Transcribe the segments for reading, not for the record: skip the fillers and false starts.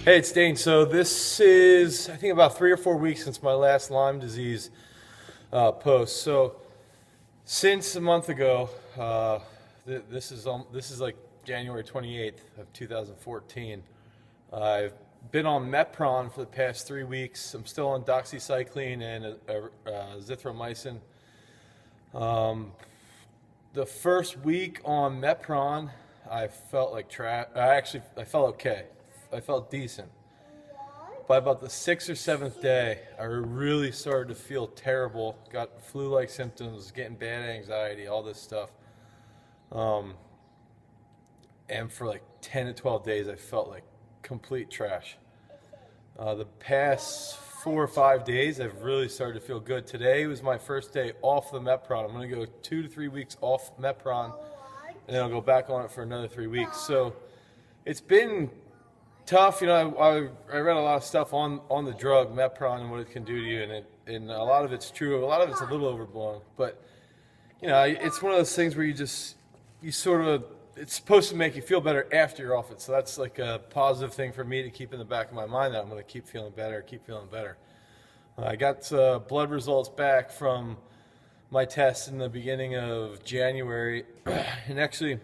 Hey, it's Dane. So this is, I think, about 3 or 4 weeks since my last Lyme disease post. So since a month ago, this is like January 28th of 2014. I've been on Mepron for the past 3 weeks. I'm still on doxycycline and azithromycin. The first week on Mepron, I felt like trash. I felt okay. I felt decent. By about the 6th or 7th day, I really started to feel terrible. Got flu-like symptoms, getting bad anxiety, all this stuff. And for like 10 to 12 days, I felt like complete trash. The past 4 or 5 days, I've really started to feel good. Today was my first day off the Mepron. I'm going to go 2 to 3 weeks off Mepron, and then I'll go back on it for another 3 weeks. So it's been tough. I read a lot of stuff on the drug Mepron and what it can do to you, and a lot of it's true. A lot of it's a little overblown, but it's one of those things where it's supposed to make you feel better after you're off it. So that's like a positive thing for me to keep in the back of my mind, that I'm going to keep feeling better. I got blood results back from my test in the beginning of January, and actually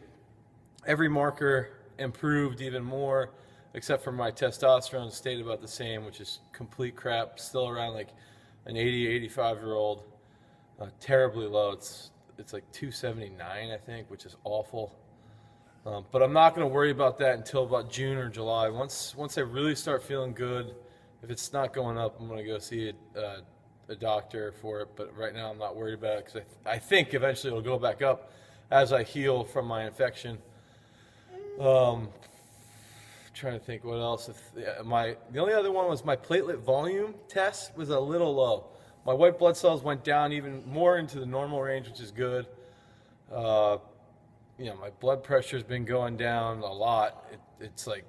every marker improved even more, except for my testosterone stayed about the same, which is complete crap, still around like an 85-year-old, terribly low. It's like 279, I think, which is awful. But I'm not going to worry about that until about June or July. Once I really start feeling good, if it's not going up, I'm going to go see a doctor for it. But right now I'm not worried about it because I think eventually it'll go back up as I heal from my infection. Trying to think what else. The only other one was my platelet volume test was a little low. My white blood cells went down even more into the normal range, which is good. My blood pressure's been going down a lot. It's like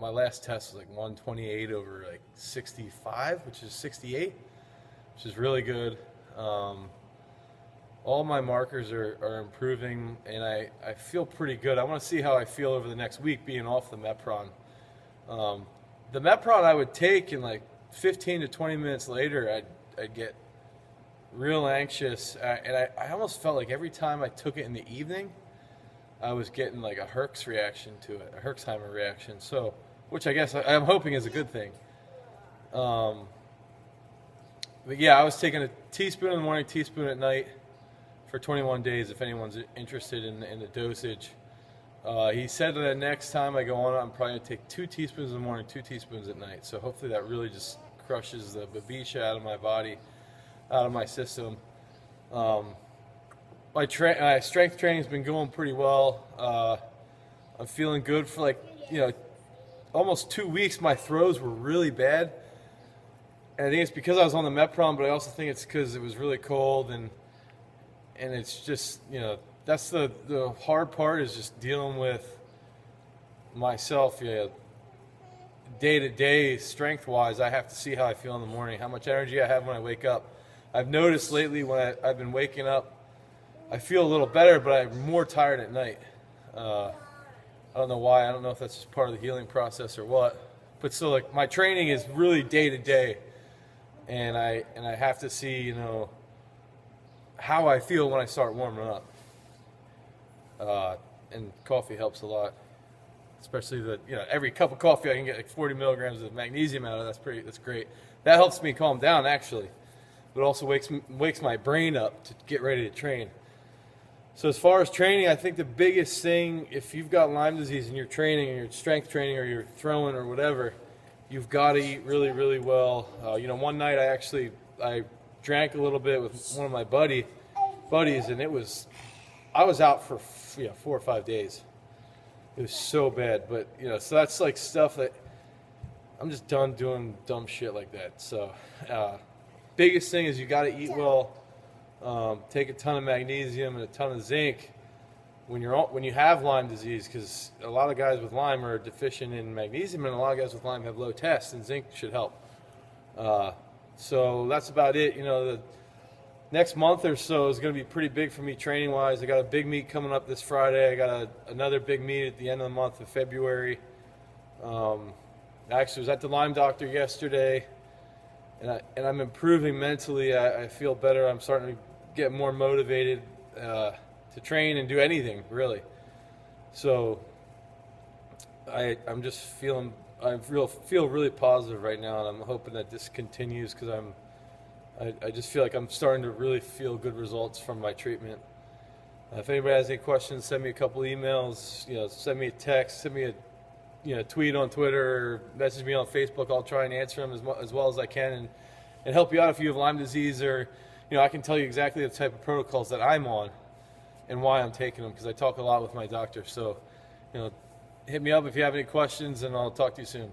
my last test was like 128 over like 65, which is 68, which is really good. All my markers are improving, and I feel pretty good. I want to see how I feel over the next week being off the Mepron. The Mepron I would take, and like 15 to 20 minutes later, I'd get real anxious, and I almost felt like every time I took it in the evening, I was getting like a Herx reaction to it, a Herxheimer reaction. So, which I guess I'm hoping is a good thing. But yeah, I was taking a teaspoon in the morning, teaspoon at night, for 21 days, if anyone's interested in the dosage. He said that next time I go on it, I'm probably going to take 2 teaspoons in the morning, 2 teaspoons at night. So hopefully that really just crushes the babesia out of my body, out of my system. My strength training's been going pretty well. I'm feeling good for almost 2 weeks. My throws were really bad. And I think it's because I was on the Mepron, but I also think it's because it was really cold, and it's just, that's the hard part, is just dealing with myself, day to day, strength wise. I have to see how I feel in the morning, how much energy I have when I wake up. I've noticed lately when I've been waking up, I feel a little better, but I'm more tired at night. I don't know why. I don't know if that's just part of the healing process or what. But still, like, my training is really day to day, and I have to see, how I feel when I start warming up. And coffee helps a lot, especially every cup of coffee I can get like 40 milligrams of magnesium out of. That's great. That helps me calm down, actually, but also wakes my brain up to get ready to train. So as far as training, I think the biggest thing, if you've got Lyme disease and you're training, or you're strength training, or you're throwing or whatever, you've got to eat really, really well. One night I drank a little bit with one of my buddies, and I was out for 4 or 5 days. It was so bad, but so that's like stuff that I'm just done doing dumb shit like that. So biggest thing is you got to eat well. Take a ton of magnesium and a ton of zinc when you have Lyme disease, because a lot of guys with Lyme are deficient in magnesium, and a lot of guys with Lyme have low tests, and zinc should help. So that's about it. The next month or so is going to be pretty big for me training wise. I got a big meet coming up this Friday. I got another big meet at the end of the month of February. Actually was at the Lyme doctor yesterday, and I'm improving mentally. I feel better. I'm starting to get more motivated to train and do anything really. So I'm just feeling feel really positive right now, and I'm hoping that this continues because I just feel like I'm starting to really feel good results from my treatment. If anybody has any questions, send me a couple emails. Send me a text, send me a tweet on Twitter, or message me on Facebook. I'll try and answer them as well as I can, and help you out if you have Lyme disease, or I can tell you exactly the type of protocols that I'm on and why I'm taking them, because I talk a lot with my doctor. So hit me up if you have any questions, and I'll talk to you soon.